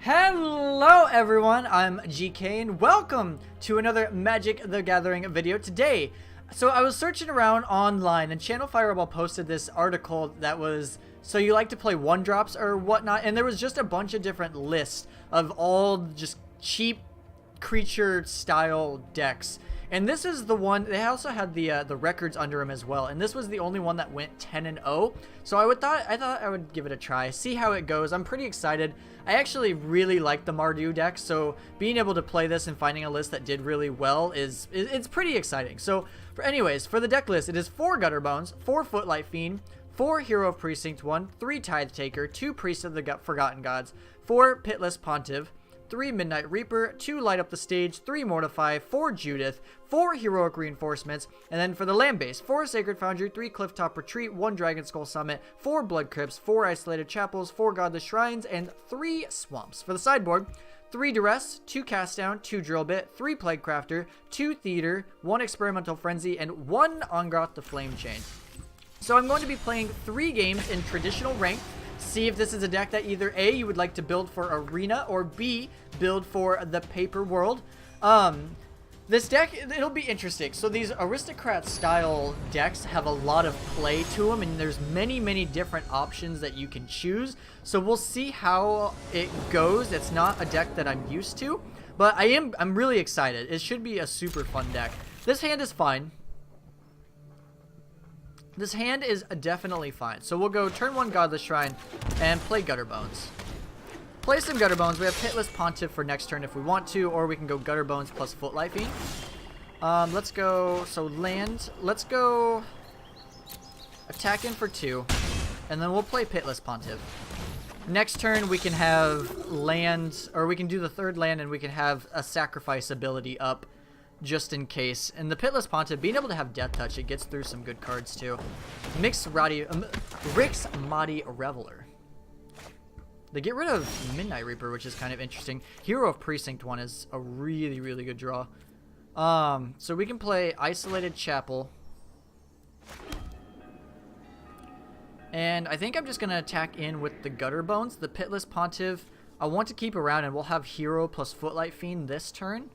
Hello everyone, I'm GK and welcome to another Magic the Gathering video today. So I was searching around online and Channelfireball posted this article that was, so you like to play one drops or whatnot, and there was just a bunch of different lists of all just cheap creature style decks. And this is the one, they also had the records under them as well, and this was the only one that went 10-0. So I thought I would give it a try, see how it goes. I'm pretty excited. I actually really like the Mardu deck, so being able to play this and finding a list that did really well it's pretty exciting. So anyways, for the deck list, it is 4 Gutterbones, 4 Footlight Fiend, 4 Hero of Precinct 1, 3 Tithe Taker, 2 Priest of the Forgotten Gods, 4 Pitless Pontiff, 3 Midnight Reaper, 2 Light Up the Stage, 3 Mortify, 4 Judith, 4 Heroic Reinforcements, and then for the land base, 4 Sacred Foundry, 3 Clifftop Retreat, 1 Dragon Skull Summit, 4 Blood Crypts, 4 Isolated Chapels, 4 Godless Shrines, and 3 Swamps. For the sideboard, 3 Duress, 2 Cast Down, 2 Drill Bit, 3 Plague Crafter, 2 Theater, 1 Experimental Frenzy, and 1 Ongroth the Flame Chain. So I'm going to be playing 3 games in traditional rank. See if this is a deck that either A, you would like to build for Arena, or B, build for the Paper World. This deck, it'll be interesting. So these Aristocrat style decks have a lot of play to them, and there's many different options that you can choose. So we'll see how it goes. It's not a deck that I'm used to, but I'm really excited. It should be a super fun deck. This hand is fine. This hand is definitely fine. So we'll go turn 1 Godless Shrine and play Gutterbones. Play some Gutterbones. We have Pitless Pontiff for next turn if we want to, or we can go Gutterbones plus Footlight Fiend. Let's go, so land. Let's go attack in for 2, and then we'll play Pitless Pontiff. Next turn we can have land, or we can do the 3rd land and we can have a sacrifice ability up just in case. And the Pitless Pontiff, being able to have Death Touch, it gets through some good cards too. Rick's Maudie Reveler. They get rid of Midnight Reaper, which is kind of interesting. Hero of Precinct 1 is a really good draw. So we can play Isolated Chapel. And I think I'm just going to attack in with the Gutterbones. The Pitless Pontiff, I want to keep around, and we'll have Hero plus Footlight Fiend this turn.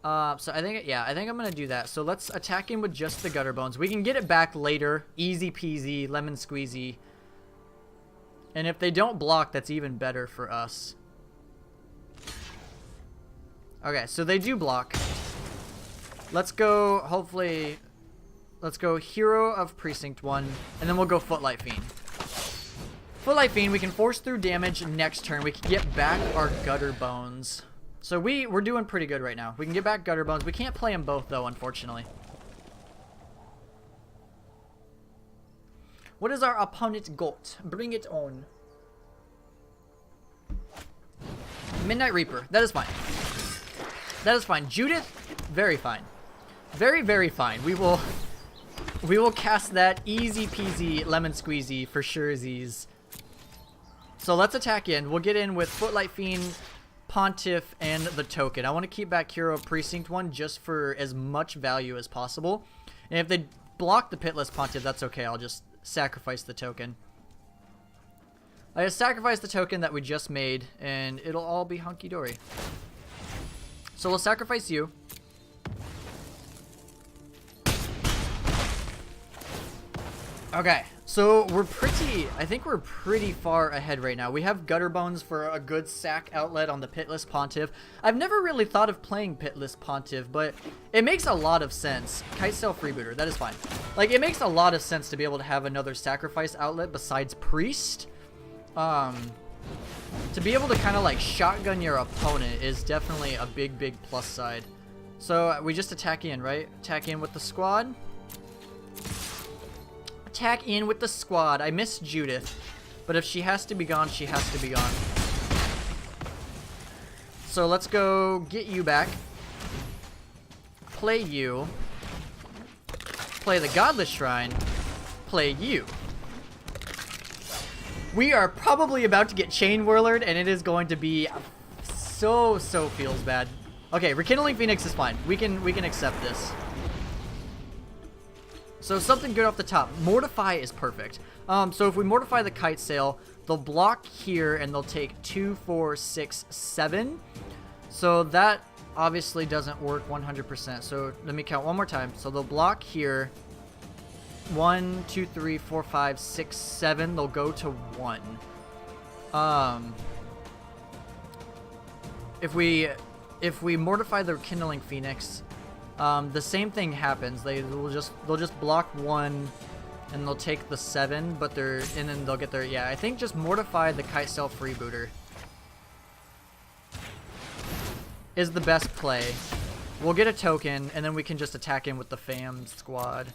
So I think I'm going to do that. So let's attack in with just the Gutterbones. We can get it back later. Easy peasy, lemon squeezy. And if they don't block, that's even better for us. Okay, so they do block. Let's go, hopefully, let's go Hero of Precinct 1, and then we'll go Footlight Fiend. Footlight Fiend, we can force through damage next turn. We can get back our Gutterbones. So we're doing pretty good right now. We can get back Gutterbones. We can't play them both, though, unfortunately. What is our opponent got? Bring it on. Midnight Reaper. That is fine. That is fine. Judith, very fine. Very fine. We will cast that easy peasy lemon squeezy for surezies. So let's attack in. We'll get in with Footlight Fiend, Pontiff, and the token. I want to keep back Hero of Precinct 1 just for as much value as possible. And if they block the Pitless Pontiff, that's okay. I'll just sacrifice the token. I just sacrifice the token that we just made, and it'll all be hunky-dory. So we'll sacrifice you. Okay, so I think we're pretty far ahead right now. We have Gutterbones for a good sack outlet on the Pitless Pontiff. I've never really thought of playing Pitless Pontiff, but it makes a lot of sense. Kite Sail Freebooter, that is fine. Like, it makes a lot of sense to be able to have another sacrifice outlet besides Priest. To be able to kind of like shotgun your opponent is definitely a big plus side. So we just attack in, right? Attack in with the squad. Attack in with the squad. I miss Judith, but if she has to be gone, she has to be gone. So let's go get you back. Play you. Play the Godless Shrine. Play you. We are probably about to get Chain Whirlered, and it is going to be so feels bad. Okay, Rekindling Phoenix is fine. We can accept this. So something good off the top. Mortify is perfect. So if we mortify the kite sail, they'll block here and they'll take 2, 4, 6, 7. So that obviously doesn't work 100%. So let me count one more time. So they'll block here. 1, 2, 3, 4, 5, 6, 7. They'll go to 1. If we mortify the Kindling Phoenix, the same thing happens. They'll just block 1, and they'll take the 7, but and then they'll get their, yeah. I think just mortify the Kite Sail Freebooter is the best play. We'll get a token, and then we can just attack in with the Fam squad.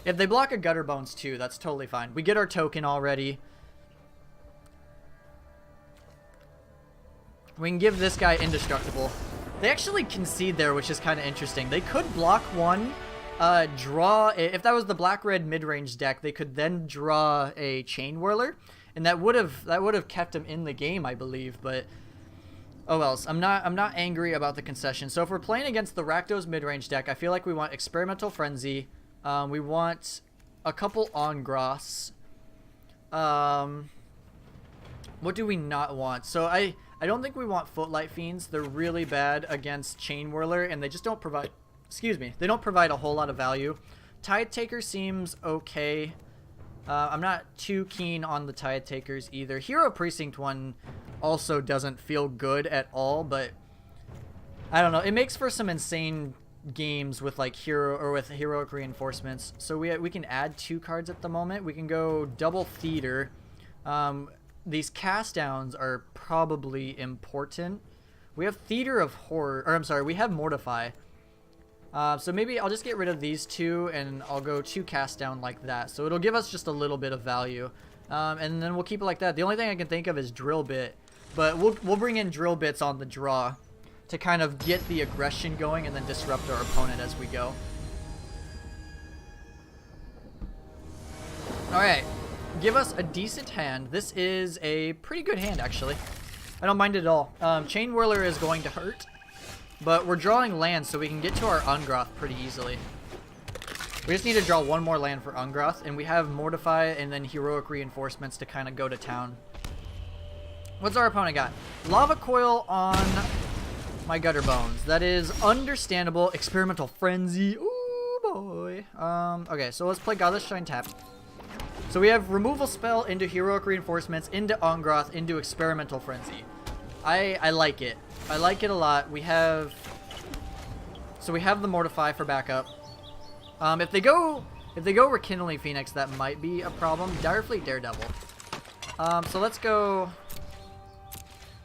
If they block a Gutter Bones too, that's totally fine. We get our token already. We can give this guy indestructible. They actually concede there, which is kind of interesting. They could block 1, draw. If that was the black-red mid-range deck, they could then draw a Chain Whirler, and that would have kept him in the game, I believe. But oh well, I'm not angry about the concession. So if we're playing against the Rakdos mid-range deck, I feel like we want Experimental Frenzy. We want a couple Ongroths. What do we not want? So I don't think we want Footlight Fiends. They're really bad against Chain Whirler, and they just don't provide, excuse me, they don't provide a whole lot of value. Tide Taker seems okay. I'm not too keen on the Tide Takers either. Hero Precinct 1 also doesn't feel good at all, but I don't know. It makes for some insane games with like with heroic reinforcements. So we can add 2 cards at the moment. We can go double Theater. These cast downs are probably important. We have Theater of Horror, or I'm sorry, we have Mortify. So maybe I'll just get rid of these 2 and I'll go 2 cast down like that. So it'll give us just a little bit of value. And then we'll keep it like that. The only thing I can think of is Drill Bit, but we'll bring in Drill Bits on the draw to kind of get the aggression going and then disrupt our opponent as we go. Alright, give us a decent hand. This is a pretty good hand, actually. I don't mind it at all. Chain Whirler is going to hurt, but we're drawing land, so we can get to our Ungroth pretty easily. We just need to draw 1 more land for Ungroth, and we have Mortify and then Heroic Reinforcements to kind of go to town. What's our opponent got? Lava Coil on my Gutter Bones. That is understandable. Experimental Frenzy. Ooh, boy. Okay, so let's play Godless Shine tap. So we have Removal Spell into Heroic Reinforcements, into Ongroth, into Experimental Frenzy. I like it. I like it a lot. We have the Mortify for backup. If they go Rekindling Phoenix, that might be a problem. Direfleet Daredevil. So let's go.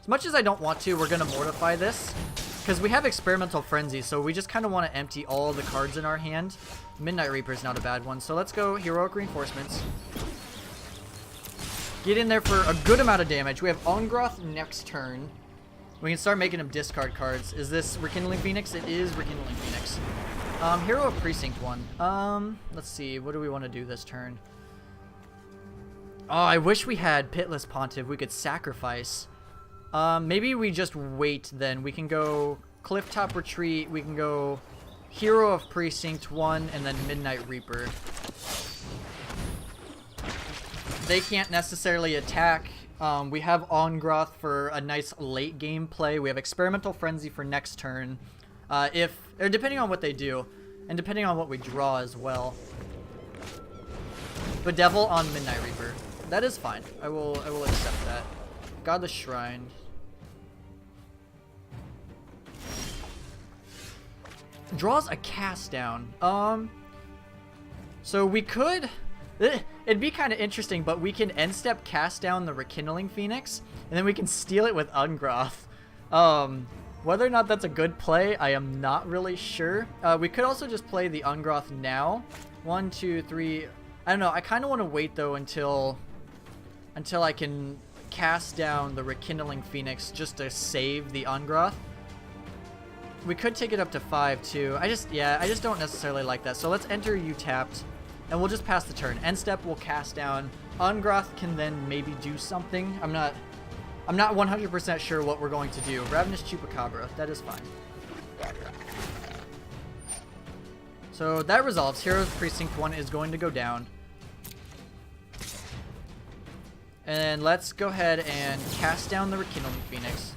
As much as I don't want to, we're gonna Mortify this because we have Experimental Frenzy, so we just kind of want to empty all the cards in our hand. Midnight Reaper is not a bad one, so let's go Heroic Reinforcements. Get in there for a good amount of damage. We have Ongroth next turn. We can start making him discard cards. Is this Rekindling Phoenix? It is Rekindling Phoenix. Hero of Precinct 1. Let's see. What do we want to do this turn? Oh, I wish we had Pitless Pontiff. We could sacrifice. Maybe we just wait then. We can go Clifftop Retreat. We can go Hero of Precinct 1 and then Midnight Reaper. They can't necessarily attack. We have Ongroth for a nice late game play. We have Experimental Frenzy for next turn. Or depending on what they do, and depending on what we draw as well. But Devil on Midnight Reaper. That is fine. I will accept that. Godless Shrine. Draws a cast down. So we could. It'd be kind of interesting, but we can end step cast down the Rekindling Phoenix, and then we can steal it with Ungroth. Whether or not that's a good play, I am not really sure. We could also just play the Ungroth now. 1, 2, 3. I don't know. I kind of want to wait though until I can cast down the Rekindling Phoenix just to save the Ungroth. We could take it up to 5 too. I just don't necessarily like that. So let's enter you tapped, and we'll just pass the turn. End step will cast down. Ungroth can then maybe do something. I'm not 100% sure what we're going to do. Ravenous Chupacabra. That is fine. So that resolves. Heroes Precinct 1 is going to go down. And let's go ahead and cast down the Rekindling Phoenix.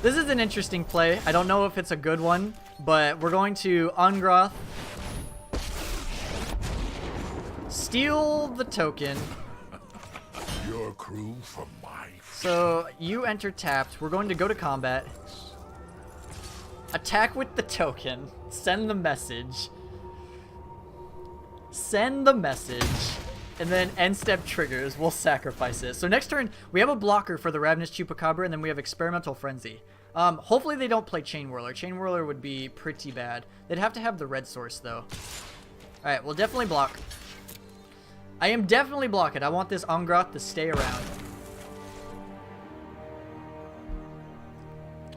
This is an interesting play. I don't know if it's a good one, but we're going to Ungroth, steal the token. Your crew from my... So you enter tapped. We're going to go to combat. Attack with the token. Send the message. Send the message. And then end step triggers. We'll sacrifice it. So next turn, we have a blocker for the Ravenous Chupacabra, and then we have Experimental Frenzy. Hopefully they don't play Chain Whirler. Chain Whirler would be pretty bad. They'd have to have the red source, though. Alright, we'll definitely block. I am definitely blocking. I want this Ungroth to stay around.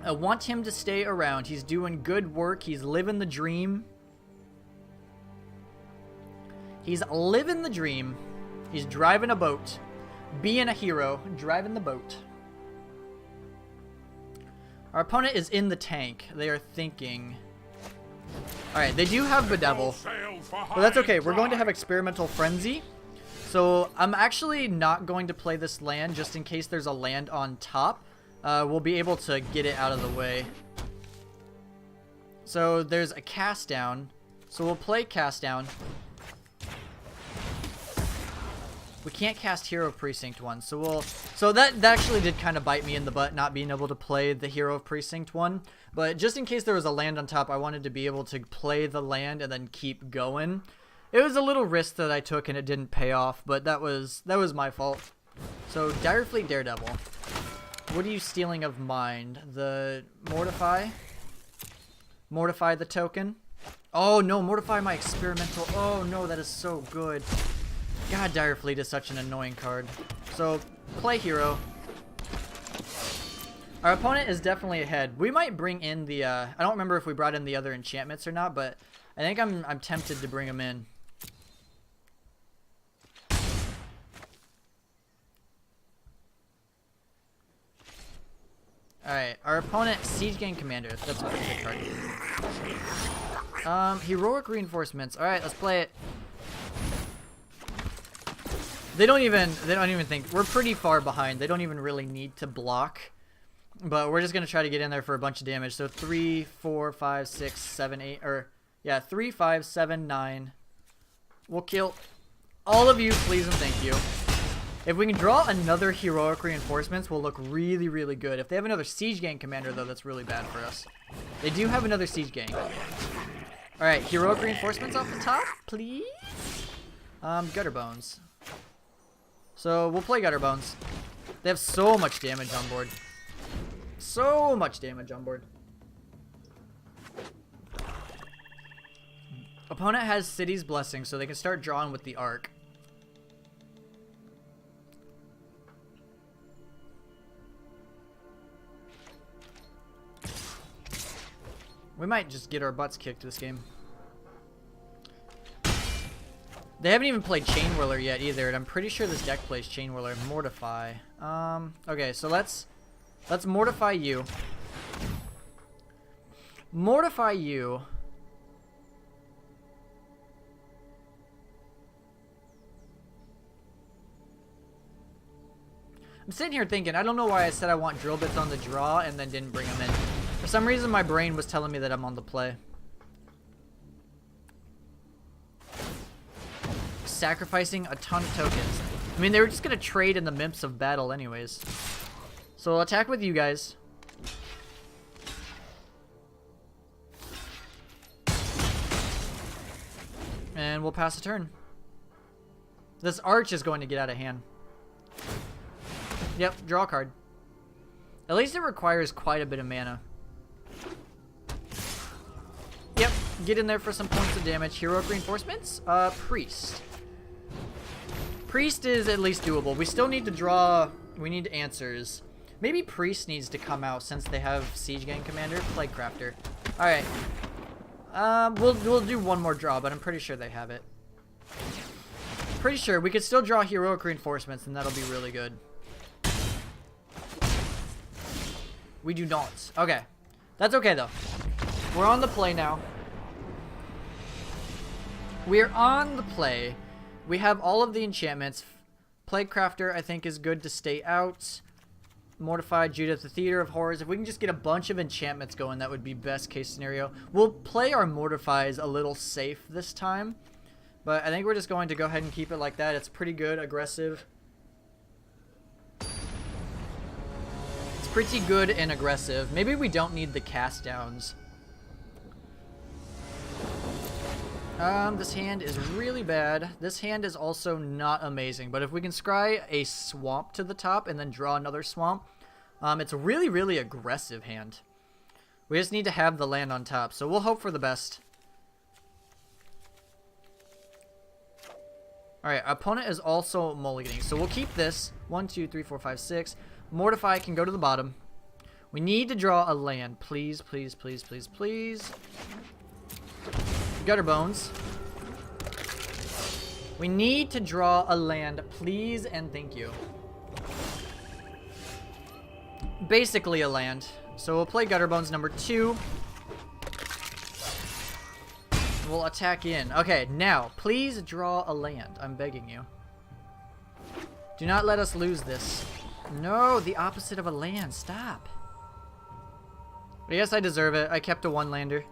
I want him to stay around. He's doing good work. He's living the dream. He's living the dream. He's driving a boat. Being a hero. Driving the boat. Our opponent is in the tank. They are thinking. Alright, they do have Bedevil. But that's okay. We're going to have Experimental Frenzy. So I'm actually not going to play this land just in case there's a land on top. We'll be able to get it out of the way. So there's a cast down. So we'll play cast down. We can't cast Hero Precinct 1, so we'll... So that actually did kind of bite me in the butt, not being able to play the Hero of Precinct 1. But just in case there was a land on top, I wanted to be able to play the land and then keep going. It was a little risk that I took and it didn't pay off, but that was my fault. So Direfleet Daredevil. What are you stealing of mind? The Mortify? Mortify the token? Oh no, Mortify my Experimental. Oh no, that is so good. God, Direfleet is such an annoying card. So, play Hero. Our opponent is definitely ahead. We might bring in the, I don't remember if we brought in the other enchantments or not, but I think I'm tempted to bring them in. Alright, our opponent, Siege Gang Commander. That's a pretty good card. Heroic Reinforcements. Alright, let's play it. They don't even think. We're pretty far behind. They don't even really need to block. But we're just going to try to get in there for a bunch of damage. So 3, 4, 5, 6, 7, 8, or yeah, 3, 5, 7, 9. We'll kill all of you, please and thank you. If we can draw another Heroic Reinforcements, we'll look really, really good. If they have another Siege Gang Commander, though, that's really bad for us. They do have another Siege Gang. Alright, Heroic Reinforcements off the top, please. Gutter Bones. So we'll play Gutter Bones. They have so much damage on board. So much damage on board. Opponent has City's Blessing, so they can start drawing with the Arc. We might just get our butts kicked this game. They haven't even played Chain Whirler yet either, and I'm pretty sure this deck plays Chain Whirler. Mortify. Okay, so let's Mortify you. Mortify you. I'm sitting here thinking, I don't know why I said I want drill bits on the draw and then didn't bring them in. For some reason, my brain was telling me that I'm on the play. Sacrificing a ton of tokens. I mean, they were just going to trade in the Mimps of Battle anyways. So I'll attack with you guys. And we'll pass a turn. This Arch is going to get out of hand. Yep, draw a card. At least it requires quite a bit of mana. Yep, get in there for some points of damage. Heroic Reinforcements? Priest. Priest is at least doable. We still need to draw... We need answers. Maybe Priest needs to come out since they have Siege Gang Commander. Plague Crafter. Alright. We'll do one more draw, but I'm pretty sure they have it. Pretty sure. We could still draw Heroic Reinforcements, and that'll be really good. We do not. Okay. That's okay, though. We're on the play now. We're on the play. we have all of the enchantments. Plaguecrafter, I think, is good to stay out. Mortified, Judith, the Theater of Horrors. If we can just get a bunch of enchantments going, that would be best case scenario. We'll play our Mortifies a little safe this time. But I think we're just going to go ahead and keep it like that. It's pretty good, aggressive. It's pretty good and aggressive. Maybe we don't need the cast downs. This hand is really bad. This hand is also not amazing, but if we can scry a swamp to the top and then draw another swamp, it's a really, really aggressive hand. We just need to have the land on top, so we'll hope for the best. Alright, our opponent is also mulliganing, so we'll keep this. 1, 2, 3, 4, 5, 6. Mortify can go to the bottom. We need to draw a land. Please, please, please, please, please. Gutter Bones. We need to draw a land, please and thank you. Basically a land. So we'll play Gutter Bones number 2. We'll attack in. Okay, now, please draw a land. I'm begging you. Do not let us lose this. No, the opposite of a land. Stop. But yes, I deserve it. I kept a one-lander.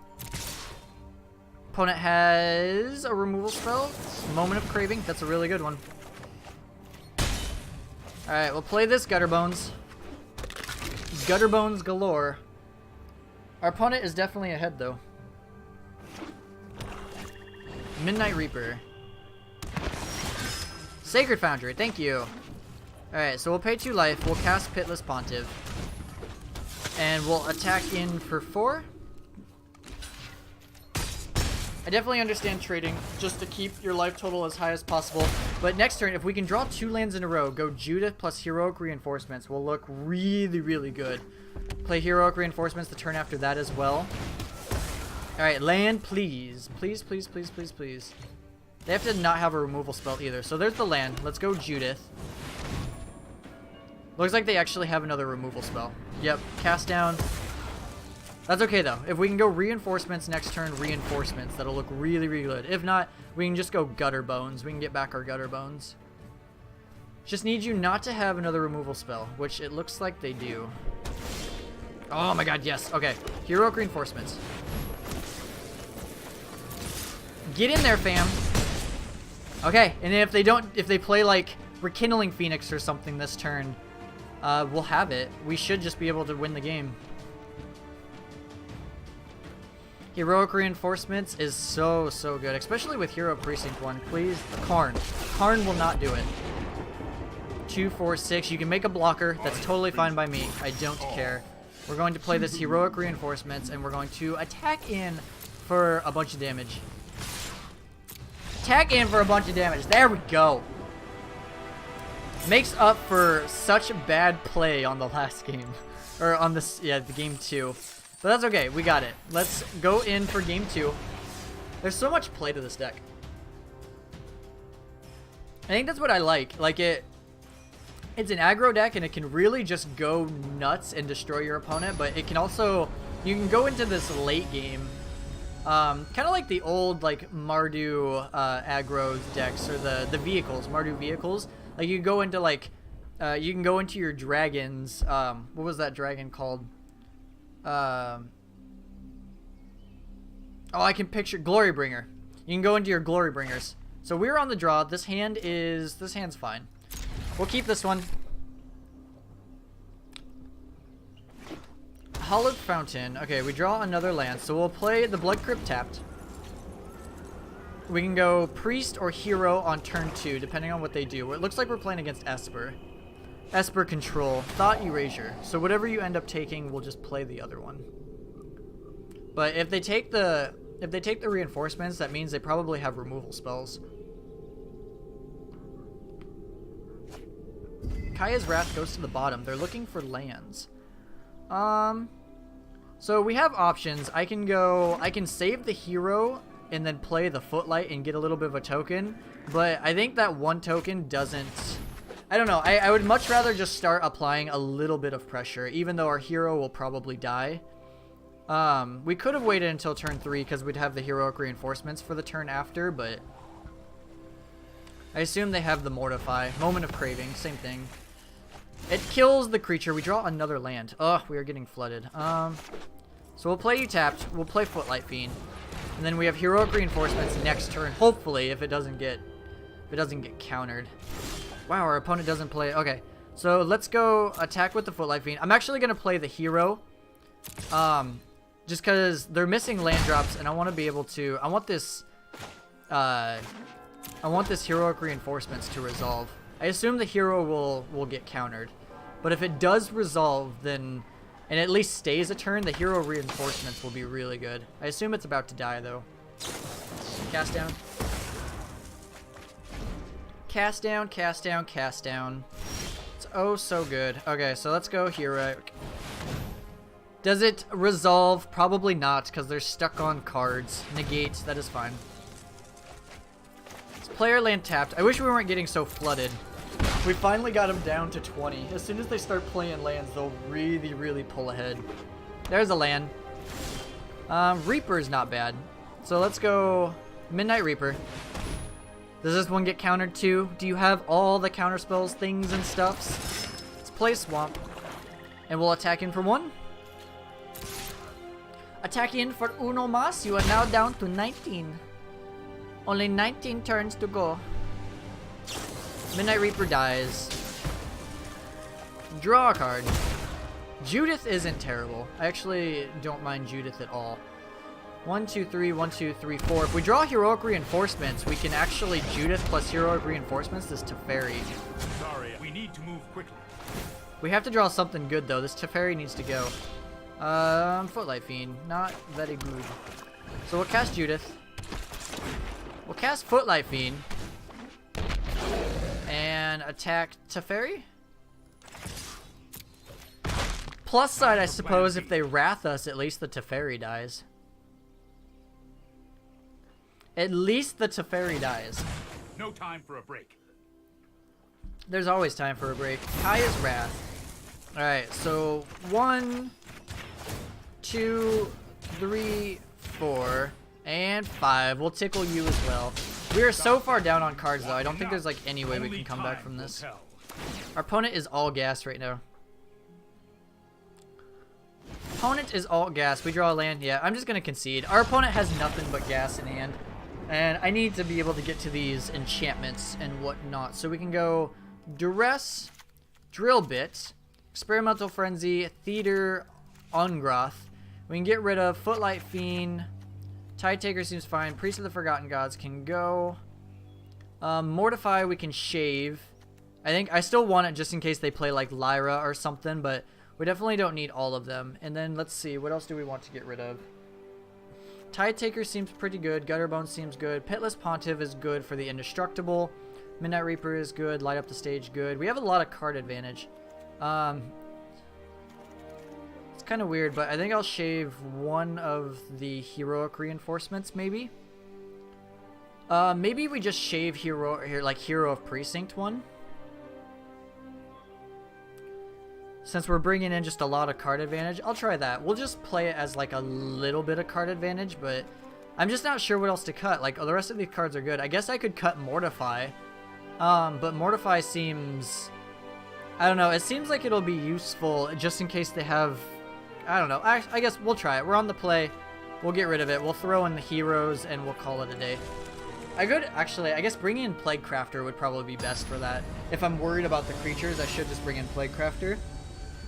Opponent has a removal spell. Moment of Craving. That's a really good one. Alright, we'll play this Gutter Bones. Gutter Bones galore. Our opponent is definitely ahead, though. Midnight Reaper. Sacred Foundry. Thank you. Alright, so we'll pay 2 life. We'll cast Pitless Pontiff. And we'll attack in for 4. I definitely understand trading just to keep your life total as high as possible. But next turn, if we can draw 2 lands in a row, go Judith plus Heroic Reinforcements, will look really, really good. Play Heroic Reinforcements the turn after that as well. Alright, land, please. Please, please, please, please, please. They have to not have a removal spell either. So there's the land. Let's go Judith. Looks like they actually have another removal spell. Yep, cast down. That's okay, though. If we can go Reinforcements next turn, Reinforcements, that'll look really, really good. If not, we can just go Gutter Bones. We can get back our Gutter Bones. Just need you not to have another removal spell, which it looks like they do. Oh my god, yes. Okay, Heroic Reinforcements. Get in there, fam. Okay, and if they play like Rekindling Phoenix or something this turn, we'll have it. We should just be able to win the game. Heroic Reinforcements is so, so good, especially with Hero Precinct 1. Please, Karn. Karn will not do it. 2, 4, 6. You can make a blocker. That's totally fine by me. I don't care. We're going to play this Heroic Reinforcements, and we're going to attack in for a bunch of damage. Attack in for a bunch of damage. There we go. Makes up for such bad play on the last game. Or on this, yeah, the game 2. But that's okay. We got it. Let's go in for game 2. There's so much play to this deck. I think that's what I like. Like, it's an aggro deck, and it can really just go nuts and destroy your opponent. But it can also, you can go into this late game. Kind of like the old, like, Mardu aggro decks, or the vehicles, Mardu vehicles. Like, you go into, like, you can go into your dragons. What was that dragon called? Oh, I can picture Glorybringer. You can go into your Glorybringers. So we're on the draw. This hand's fine. We'll keep this one. Hallowed Fountain. Okay, we draw another land. So we'll play the Blood Crypt tapped. We can go Priest or Hero on turn 2, depending on what they do. It looks like we're playing against Esper. Esper Control. Thought Erasure. So whatever you end up taking, we'll just play the other one. But if they take the reinforcements, that means they probably have removal spells. Kaya's Wrath goes to the bottom. They're looking for lands. So we have options. I can save the hero and then play the Footlight and get a little bit of a token. But I think that one token doesn't... I don't know. I would much rather just start applying a little bit of pressure, even though our hero will probably die. We could have waited until turn 3 because we'd have the Heroic Reinforcements for the turn after, but... I assume they have the Mortify. Moment of Craving, same thing. It kills the creature. We draw another land. Ugh, we are getting flooded. So we'll play you tapped. We'll play Footlight Fiend. And then we have Heroic Reinforcements next turn, hopefully, if it doesn't get countered. Wow, our opponent doesn't play. Okay, so let's go attack with the Footlight Fiend. I'm actually going to play the hero. Just because they're missing land drops, and I want to be able to... I want this Heroic Reinforcements to resolve. I assume the hero will get countered. But if it does resolve, then... and at least stays a turn, the hero reinforcements will be really good. I assume it's about to die, though. Cast down. Cast down, cast down, cast down. It's oh so good. Okay, so let's go heroic. Does it resolve? Probably not, because they're stuck on cards. Negate, that is fine. It's player land tapped. I wish we weren't getting so flooded. We finally got them down to 20. As soon as they start playing lands, they'll really, really pull ahead. There's a land. Reaper's not bad. So let's go Midnight Reaper. Does this one get countered too? Do you have all the counter spells, things, and stuffs? Let's play Swamp. And we'll attack in for 1. Attack in for uno mas. You are now down to 19. Only 19 turns to go. Midnight Reaper dies. Draw a card. Judith isn't terrible. I actually don't mind Judith at all. 1, 2, 3, 1, 2, 3, 4. If we draw Heroic Reinforcements, we can actually Judith plus Heroic Reinforcements this Teferi. Sorry, we need to move quickly. We have to draw something good though. This Teferi needs to go. Footlight Fiend. Not very good. So we'll cast Judith. We'll cast Footlight Fiend. And attack Teferi? Plus side, I suppose, if they Wrath us, at least the Teferi dies. At least the Teferi dies. No time for a break. There's always time for a break. Kaya's Wrath. Alright, so 1, 2, 3, 4, and 5. We'll tickle you as well. We are so far down on cards, though. I don't think there's like any way we can come back from this. Our opponent is all gas right now. Opponent is all gas. We draw a land. Yeah, I'm just going to concede. Our opponent has nothing but gas in hand. And I need to be able to get to these enchantments and whatnot. So we can go Duress, Drill Bit, Experimental Frenzy, Theater, Ungroth. We can get rid of Footlight Fiend. Tide Taker seems fine. Priest of the Forgotten Gods can go. Mortify we can shave. I think I still want it just in case they play like Lyra or something, but we definitely don't need all of them. And then let's see, what else do we want to get rid of? Tide Taker seems pretty good. Gutterbone seems good. Pitless Pontiff is good for the Indestructible. Midnight Reaper is good. Light Up the Stage good. We have a lot of card advantage. It's kind of weird, but I think I'll shave one of the Heroic Reinforcements, maybe. Maybe we just shave Hero of Precinct one. Since we're bringing in just a lot of card advantage, I'll try that. We'll just play it as like a little bit of card advantage, but I'm just not sure what else to cut. Like, the rest of these cards are good. I guess I could cut Mortify. But Mortify seems... I don't know. It seems like it'll be useful just in case they have... I don't know. I guess we'll try it. We're on the play. We'll get rid of it. We'll throw in the heroes and we'll call it a day. I guess bringing in Plaguecrafter would probably be best for that. If I'm worried about the creatures, I should just bring in Plaguecrafter.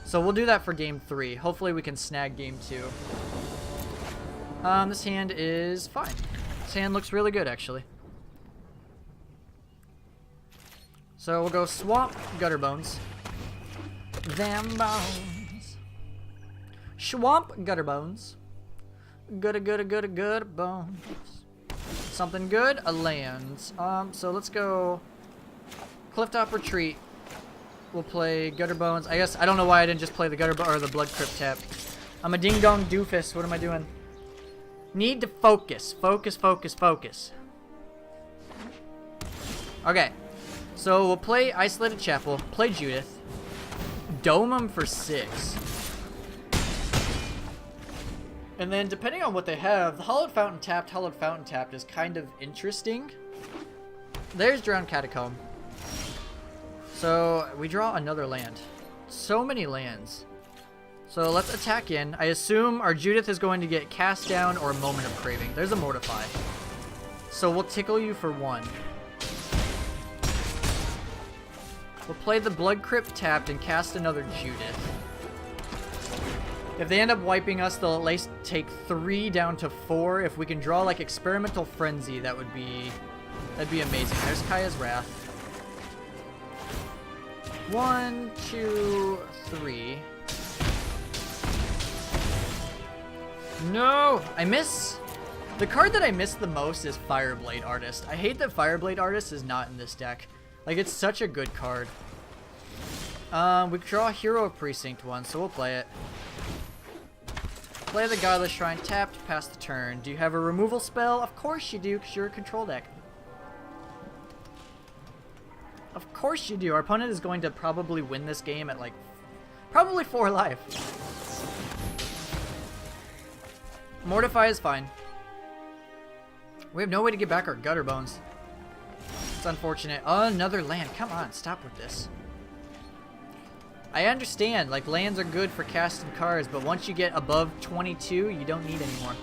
So we'll do that for game 3. Hopefully we can snag game 2. This hand is fine. This hand looks really good, actually. So we'll go Swamp, Gutterbones. Them bones. Swamp, Gutterbones. Good bones. Something good, a land. So let's go Clifftop Retreat. We'll play Gutterbones. I guess I don't know why I didn't just play the or the Blood Crypt tap. I'm a ding dong doofus. What am I doing? Need to focus. Focus. Okay. So we'll play Isolated Chapel, play Judith, dome them for 6. And then depending on what they have, the Hallowed Fountain tapped is kind of interesting. There's Drowned Catacomb. So we draw another land. So many lands. So let's attack in. I assume our Judith is going to get Cast Down or Moment of Craving. There's a Mortify. So we'll tickle you for 1. We'll play the Blood Crypt tapped and cast another Judith. If they end up wiping us, they'll at least take 3 down to 4. If we can draw like Experimental Frenzy, that'd be amazing. There's Kaya's Wrath. 1, 2, 3. No! I miss... The card that I miss the most is Fireblade Artist. I hate that Fireblade Artist is not in this deck. Like, it's such a good card. We draw a Hero of Precinct 1, so we'll play it. Play the Godless Shrine tapped, pass the turn. Do you have a removal spell? Of course you do, because you're a control deck. Of course you do. Our opponent is going to probably win this game at, like, probably 4 life. Mortify is fine. We have no way to get back our Gutter Bones. It's unfortunate. Oh, another land. Come on, stop with this. I understand, like, lands are good for casting cards, but once you get above 22, you don't need any more.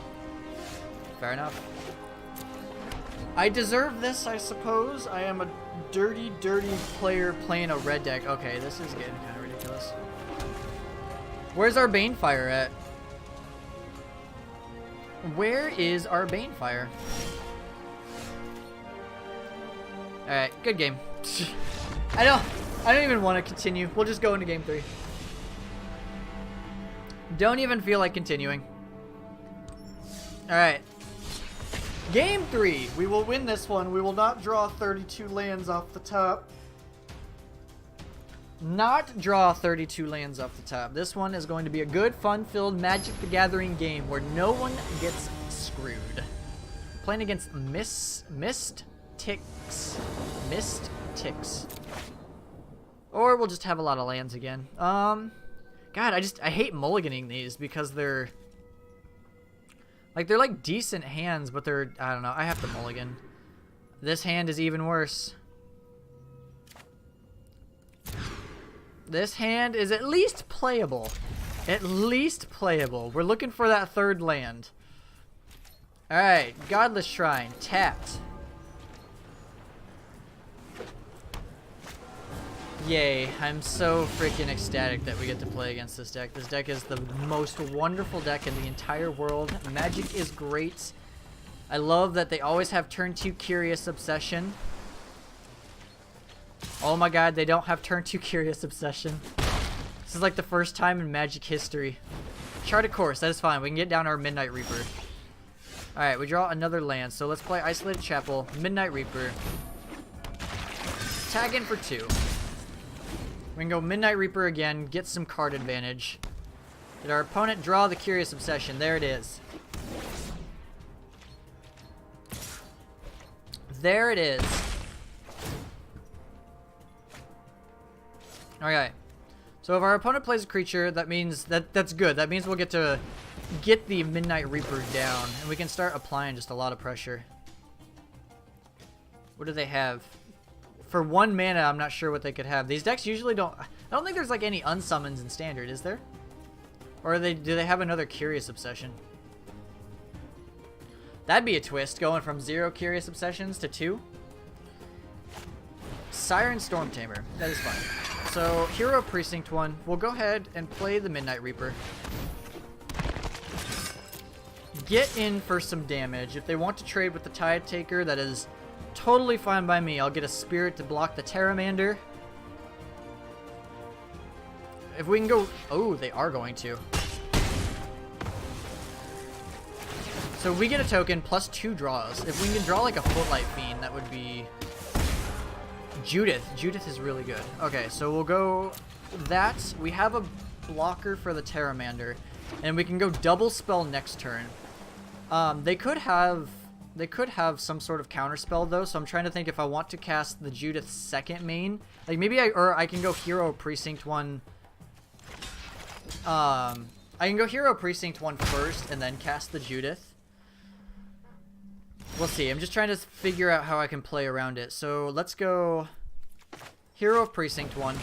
Fair enough. I deserve this, I suppose. I am a dirty, dirty player playing a red deck. Okay, this is getting kind of ridiculous. Where's our Banefire at? Where is our Banefire? Alright, good game. I don't even want to continue. We'll just go into game 3. Don't even feel like continuing. Alright. Game 3. We will win this one. We will not draw 32 lands off the top. Not draw 32 lands off the top. This one is going to be a good, fun-filled Magic the Gathering game where no one gets screwed. Playing against Mist Ticks. Or we'll just have a lot of lands again. God, I hate mulliganing these because they're like decent hands, but they're, I don't know, I have to mulligan. This hand is even worse. This hand is at least playable. At least playable. We're looking for that 3rd land. Alright, Godless Shrine, tapped. Yay, I'm so freaking ecstatic that we get to play against this deck. This deck is the most wonderful deck in the entire world. Magic is great. I love that they always have turn 2 Curious Obsession. Oh my god, they don't have turn 2 Curious Obsession. This is like the first time in Magic history. Charted Course, that is fine. We can get down our Midnight Reaper. Alright, we draw another land. So let's play Isolated Chapel, Midnight Reaper. Tag in for 2. We can go Midnight Reaper again, get some card advantage. Did our opponent draw the Curious Obsession? There it is. There it is. Okay. So if our opponent plays a creature, that means that's good. That means we'll get to get the Midnight Reaper down, and we can start applying just a lot of pressure. What do they have? For 1 mana, I'm not sure what they could have. These decks usually don't... I don't think there's like any unsummons in Standard, is there? Or do they have another Curious Obsession? That'd be a twist, going from 0 Curious Obsessions to 2. Siren Stormtamer. That is fine. So, Hero Precinct 1. We'll go ahead and play the Midnight Reaper. Get in for some damage. If they want to trade with the Tide Taker, that is totally fine by me. I'll get a Spirit to block the Pteramander. If we can go... Oh, they are going to. So we get a token plus 2 draws. If we can draw like a Footlight Fiend, that would be... Judith. Judith is really good. Okay, so we'll go that. We have a blocker for the Pteramander. And we can go double spell next turn. They could have some sort of counter spell though, so I'm trying to think if I want to cast the Judith second main. Like maybe I can go Hero Precinct 1. I can go Hero Precinct 1 first and then cast the Judith. We'll see. I'm just trying to figure out how I can play around it. So let's go Hero of Precinct 1.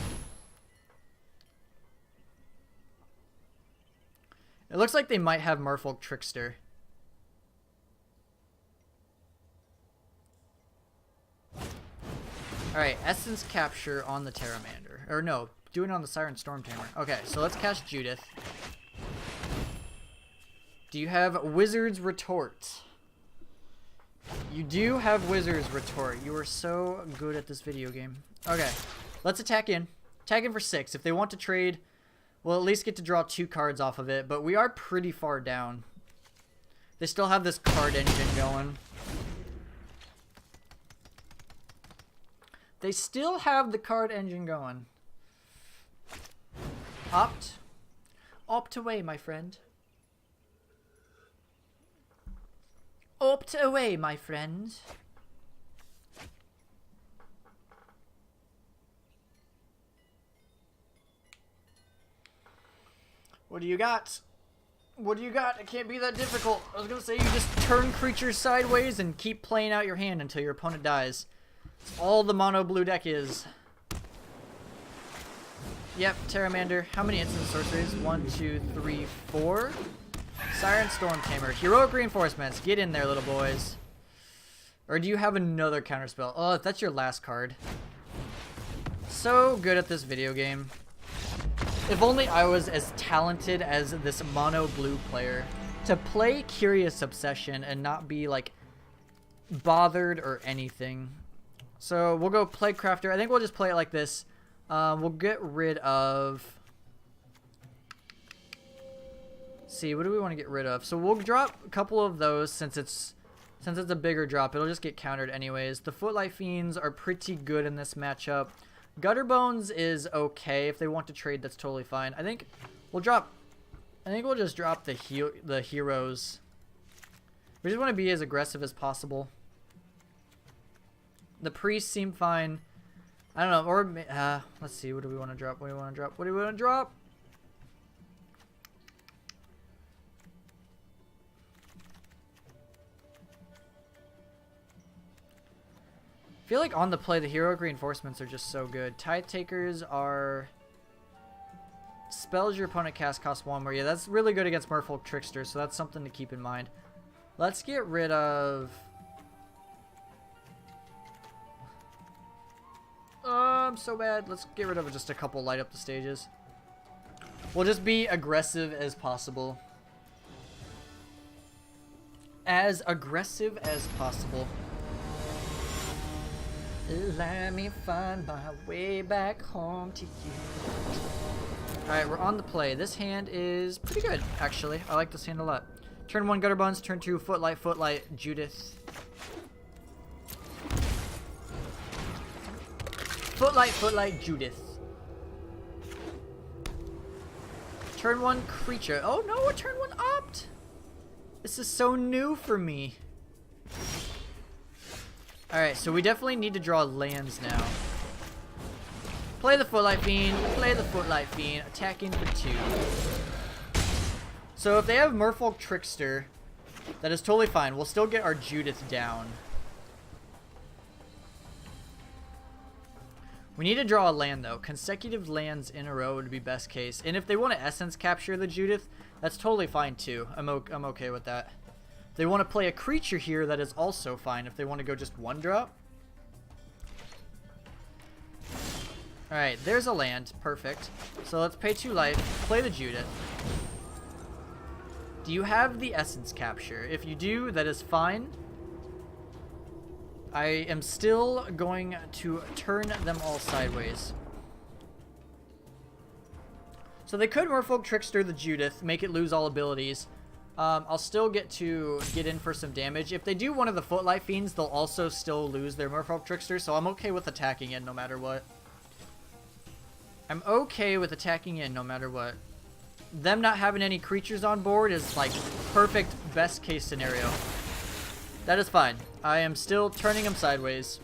It looks like they might have Merfolk Trickster. Alright, Essence Capture on the Pteramander. Or no, do it on the Siren Stormtamer. Okay, so let's cast Judith. Do you have Wizard's Retort? You do have Wizard's Retort. You are so good at this video game. Okay, let's attack in. Attack in for 6. If they want to trade, we'll at least get to draw 2 cards off of it, but we are pretty far down. They still have this card engine going. They still have the card engine going. Opt. Opt away, my friend. Opt away, my friend. What do you got? What do you got? It can't be that difficult. I was gonna say you just turn creatures sideways and keep playing out your hand until your opponent dies. That's all the mono blue deck is. Yep, Pteramander. How many instant sorceries? 1, 2, 3, 4. Siren Stormtamer. Heroic Reinforcements. Get in there, little boys. Or do you have another counterspell? Oh, that's your last card. So good at this video game. If only I was as talented as this mono blue player to play Curious Obsession and not be like bothered or anything. So we'll go Plaguecrafter. I think we'll just play it like this. We'll get rid of... See, what do we want to get rid of? So we'll drop a couple of those since it's a bigger drop. It'll just get countered anyways. The Footlight Fiends are pretty good in this matchup. Gutterbones is okay. If they want to trade, that's totally fine. I think we'll just drop the heroes. We just want to be as aggressive as possible. The priests seem fine. I don't know. Or let's see. What do we want to drop? What do we want to drop? What do we want to drop? I feel like on the play, the Heroic Reinforcements are just so good. Tide Takers are... Spells your opponent cast cost 1 more. Yeah, that's really good against Merfolk Trickster, so that's something to keep in mind. Let's get rid of... I'm so bad. Let's get rid of just a couple light up the stages. We'll just be aggressive as possible. As aggressive as possible. Let me find my way back home to you. Alright, we're on the play. This hand is pretty good, actually. I like this hand a lot. Turn 1, Gutterbones. Turn 2, Footlight, Judith. Footlight, Judith. Turn 1, creature. Oh no, a turn 1 opt! This is so new for me. Alright, so we definitely need to draw lands now. Play the Footlight Fiend, attacking for 2. So if they have Merfolk Trickster, that is totally fine. We'll still get our Judith down. We need to draw a land though. Consecutive lands in a row would be best case. And if they want to Essence Capture the Judith, that's totally fine too. I'm okay with that. If they want to play a creature here, that is also fine. If they want to go just 1 drop. Alright, there's a land. Perfect. So let's pay 2 life. Play the Judith. Do you have the Essence Capture? If you do, that is fine. I am still going to turn them all sideways. So they could Merfolk Trickster the Judith, make it lose all abilities. I'll still get in for some damage. If they do one of the Footlight Fiends, they'll also still lose their Merfolk Trickster, so I'm okay with attacking in no matter what. I'm okay with attacking in no matter what. Them not having any creatures on board is like perfect best case scenario. That is fine. I am still turning them sideways.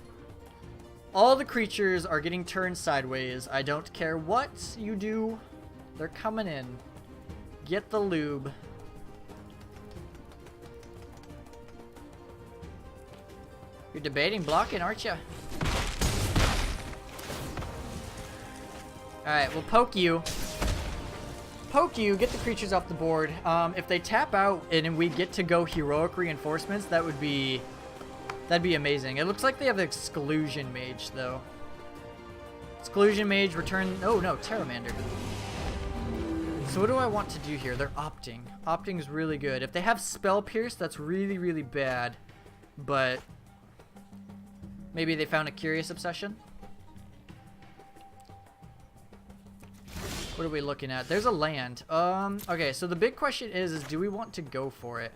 All the creatures are getting turned sideways. I don't care what you do. They're coming in. Get the lube. You're debating blocking, aren't you? Alright, we'll poke you. Poke you, get the creatures off the board. If they tap out and we get to go heroic reinforcements, that'd be amazing. It looks like they have the Exclusion Mage, though. Exclusion Mage, return... Oh, no, Terramander. So what do I want to do here? They're opting. Opting is really good. If they have Spell Pierce, that's really, really bad. But maybe they found a Curious Obsession? What are we looking at? There's a land. Okay, so the big question is do we want to go for it?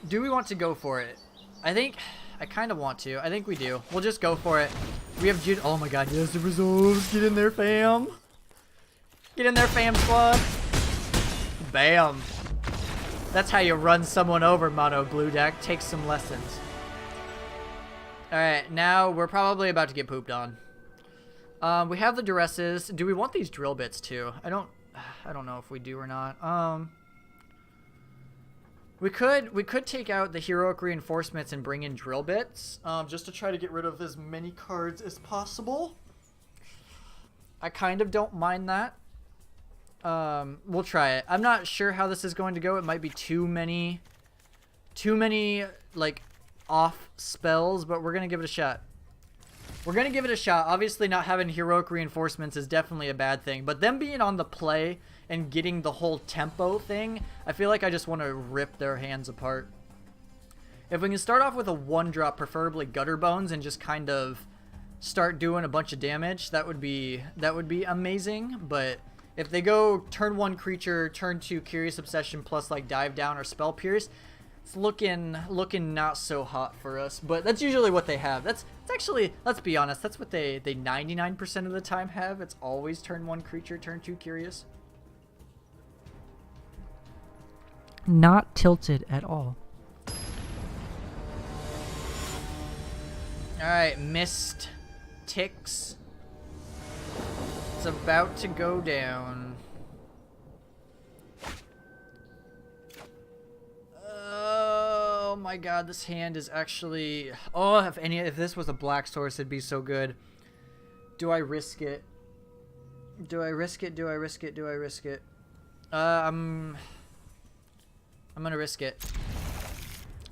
Do we want to go for it? I kind of want to. I think we do. We'll just go for it. We have Jude. Oh my god, yes, the resolves. Get in there, fam. Get in there, fam squad. Bam. That's how you run someone over, Mono Blue Deck. Take some lessons. Alright, now we're probably about to get pooped on. We have the Duresses. Do we want these drill bits too? I don't know if we do or not. We could take out the heroic reinforcements and bring in drill bits, just to try to get rid of as many cards as possible. I kind of don't mind that. We'll try it. I'm not sure how this is going to go. It might be too many like off spells, but we're gonna give it a shot. We're gonna give it a shot. Obviously, not having heroic reinforcements is definitely a bad thing, but them being on the play and getting the whole tempo thing, I feel like I just want to rip their hands apart. If we can start off with a 1-drop, preferably Gutter Bones, and just kind of start doing a bunch of damage, that would be amazing. But if they go turn 1 creature, turn 2 Curious Obsession plus like Dive Down or Spell Pierce, it's looking not so hot for us. But that's usually what they have. That's actually, let's be honest, that's what they 99% of the time have. It's always turn 1 creature, turn 2 Curious. Not tilted at all. Alright, Mist Ticks. It's about to go down. Oh my god, this hand is actually... Oh, if this was a black source, it'd be so good. Do I risk it? Do I risk it? Do I risk it? Do I risk it? I'm gonna risk it.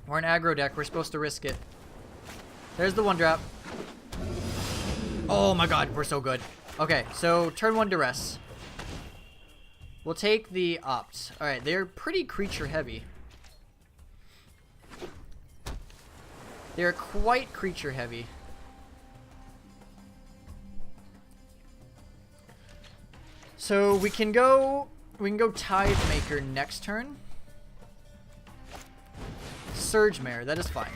We're an aggro deck. We're supposed to risk it. There's the 1-drop. Oh my god, we're so good. Okay, so turn 1 Duress. We'll take the Opt. Alright, they're pretty creature heavy. They're quite creature heavy. So we can go Tithe Maker next turn. Surge Mare, that is fine.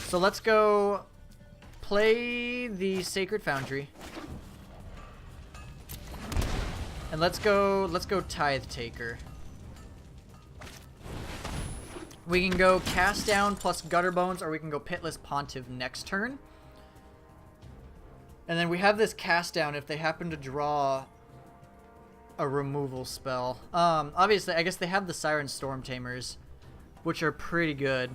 So let's go play the Sacred Foundry. And let's go Tithe Taker. We can go Cast Down plus Gutter Bones, or we can go Pitless Pontiff next turn. And then we have this Cast Down if they happen to draw a removal spell. Obviously, I guess they have the Siren Storm Tamers, which are pretty good.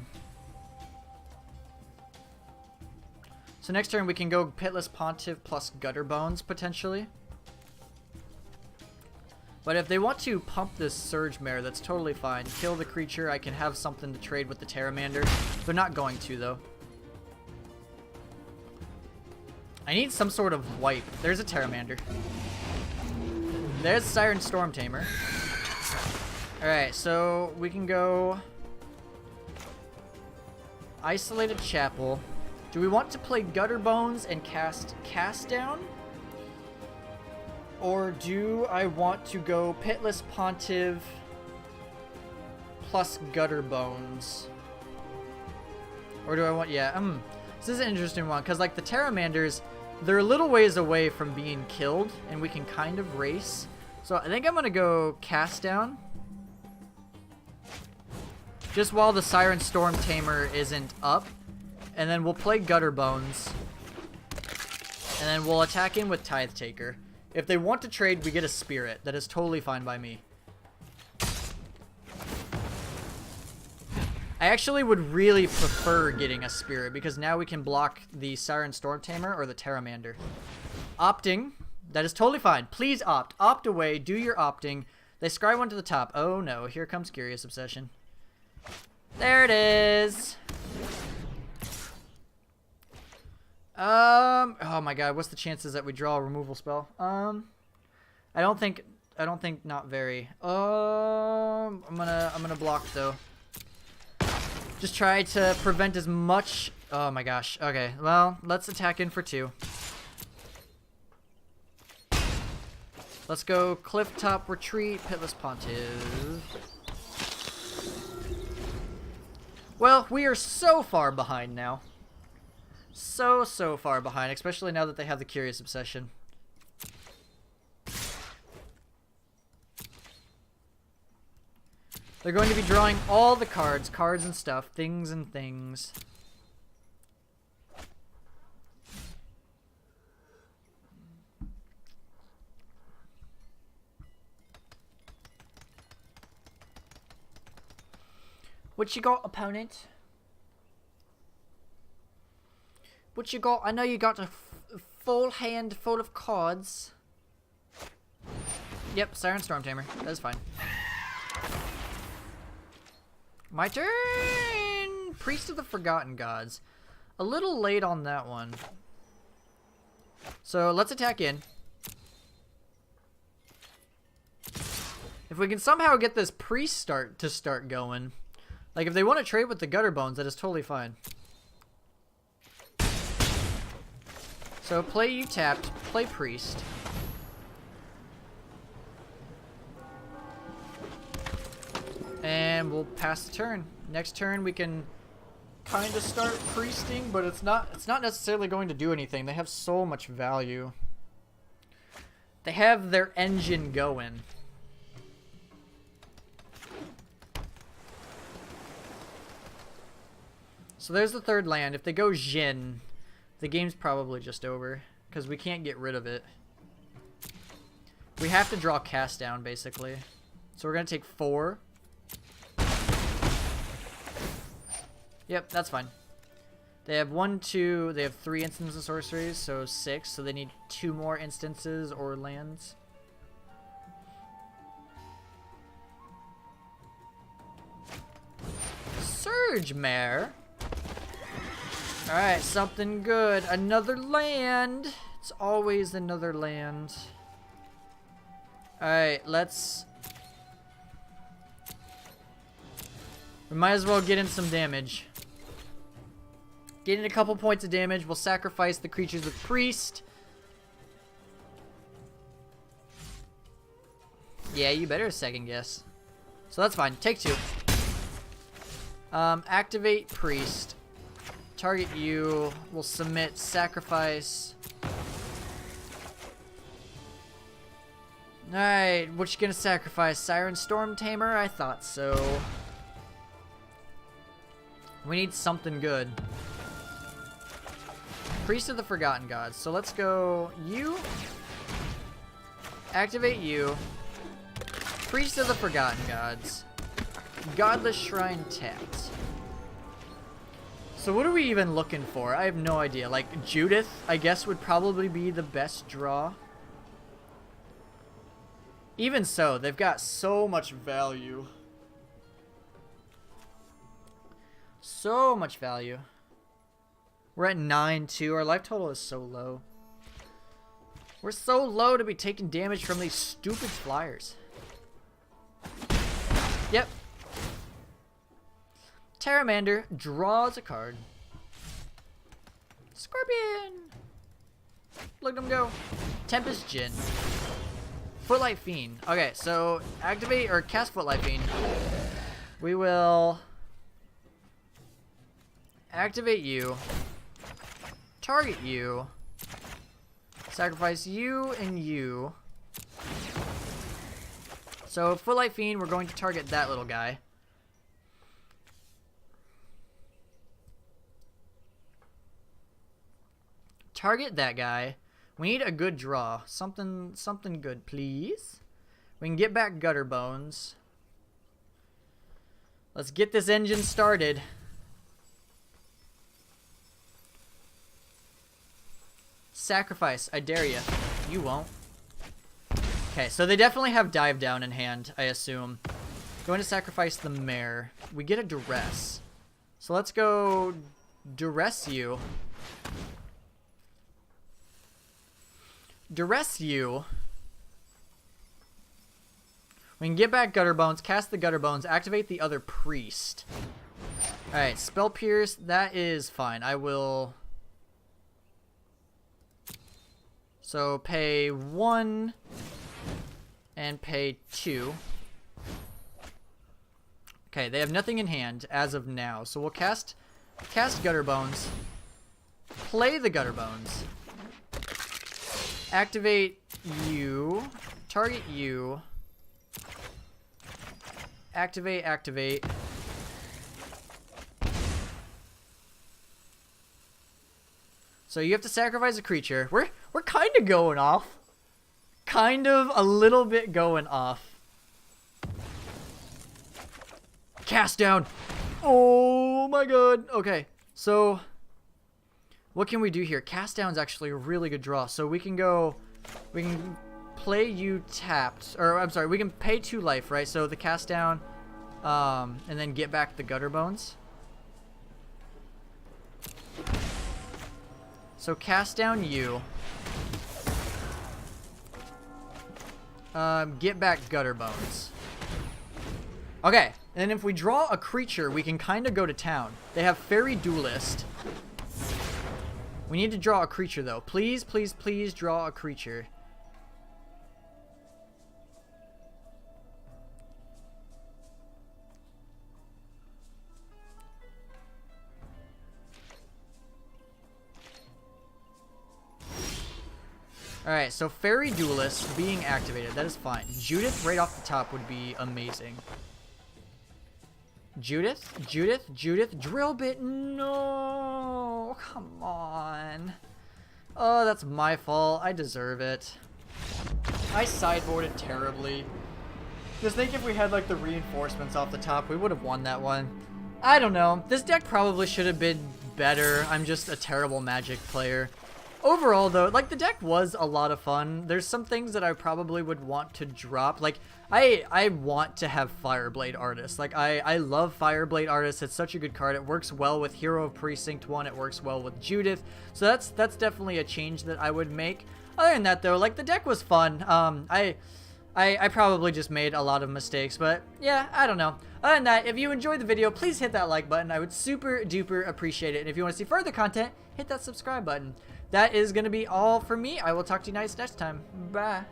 So next turn we can go Pitless Pontiff plus Gutter Bones, potentially. But if they want to pump this Surge Mare, that's totally fine. Kill the creature, I can have something to trade with the Terramander. They're not going to, though. I need some sort of wipe. There's a Terramander. There's Siren Storm Tamer. Alright, so we can go Isolated Chapel. Do we want to play Gutter Bones and cast Down? Or do I want to go Pitless Pontiff plus Gutter Bones? Or do I want... Yeah, this is an interesting one, because like the Terramanders, they're a little ways away from being killed, and we can kind of race. So I think I'm going to go Cast Down. Just while the Siren Storm Tamer isn't up. And then we'll play Gutter Bones. And then we'll attack in with Tithe Taker. If they want to trade, we get a Spirit. That is totally fine by me. I actually would really prefer getting a Spirit because now we can block the Siren Storm Tamer or the Pteramander. Opting. That is totally fine. Please opt. Opt away. Do your opting. They scry one to the top. Oh no, here comes Curious Obsession. There it is. Oh my god, what's the chances that we draw a removal spell? I don't think not very. I'm gonna block though. Just try to prevent as much. Oh my gosh. Okay, well, let's attack in for 2. Let's go Cliff Top Retreat, Pitless Pontiff. Well, we are so far behind now. So far behind, especially now that they have the Curious Obsession. They're going to be drawing all the cards and stuff, things and things. What you got, opponent? What you got? I know you got a full hand full of cards. Yep, Siren Storm Tamer. That is fine. My turn! Priest of the Forgotten Gods. A little late on that one. So let's attack in. If we can somehow get this priest to start going. Like if they want to trade with the Gutter Bones, that is totally fine. So play you tapped, play priest. And we'll pass the turn. Next turn we can kind of start priesting, but it's not necessarily going to do anything. They have so much value. They have their engine going. So there's the third land. If they go Jin, the game's probably just over because we can't get rid of it. We have to draw Cast Down basically. So we're going to take 4. Yep, that's fine. They have 1, 2, they have 3 instances of sorceries, so 6. So they need 2 more instances or lands. Surge Mare. Alright, something good. Another land. It's always another land. Alright, let's... We might as well get in some damage. Get in a couple points of damage. We'll sacrifice the creatures with Priest. Yeah, you better second guess. So that's fine. Take 2. Activate Priest. Target you. We'll submit sacrifice. Alright, what you gonna sacrifice? Siren Storm Tamer? I thought so. We need something good. Priest of the Forgotten Gods. So let's go you. Activate you. Priest of the Forgotten Gods. Godless Shrine tapped. So what are we even looking for? I have no idea. Like Judith, I guess, would probably be the best draw. Even so, they've got so much value. So much value. We're at 9 too. Our life total is so low. We're so low to be taking damage from these stupid flyers. Yep. Pteramander draws a card. Scorpion! Look at him go. Tempest Djinn. Footlight Fiend. Okay, so activate or cast Footlight Fiend. We will activate you. Target you. Sacrifice you and you. So Footlight Fiend, we're going to target that little guy. Target that guy. We need a good draw. Something good, please. We can get back Gutter Bones. Let's get this engine started. Sacrifice. I dare you. You won't. Okay, so they definitely have dive down in hand, I assume. Going to sacrifice the mare. We get a duress. So let's go duress you. Duress you. We can get back Gutter Bones, cast the Gutter Bones, activate the other priest. Alright, Spell Pierce, that is fine. I will... So pay 1 and pay 2. Okay, they have nothing in hand as of now. So we'll cast Gutter Bones, play the Gutter Bones, activate you, target you, activate. So you have to sacrifice a creature. We're kind of going off. Kind of a little bit going off. Cast down. Oh my god. Okay. So what can we do here? Cast down is actually a really good draw. So we can play you tapped, or I'm sorry, we can pay 2 life, right? So the cast down, and then get back the Gutter Bones. So cast down you. Get back Gutter Bones. Okay, and if we draw a creature, we can kind of go to town. They have Fairy Duelist. We need to draw a creature, though. Please, please, please draw a creature. Alright, so Fairy Duelist being activated. That is fine. Judith right off the top would be amazing. Judith? Drill Bit? No! Come on. Oh, that's my fault. I deserve it. I sideboarded terribly. Just think if we had, like, the reinforcements off the top, we would have won that one. I don't know. This deck probably should have been better. I'm just a terrible Magic player. Overall, though, like, the deck was a lot of fun. There's some things that I probably would want to drop. Like, I want to have Fireblade Artist. Like, I love Fireblade Artist. It's such a good card. It works well with Hero of Precinct 1. It works well with Judith. So that's definitely a change that I would make. Other than that, though, like, the deck was fun. I probably just made a lot of mistakes, but yeah, I don't know. Other than that, if you enjoyed the video, please hit that like button. I would super duper appreciate it. And if you want to see further content, hit that subscribe button. That is going to be all for me. I will talk to you guys next time. Bye.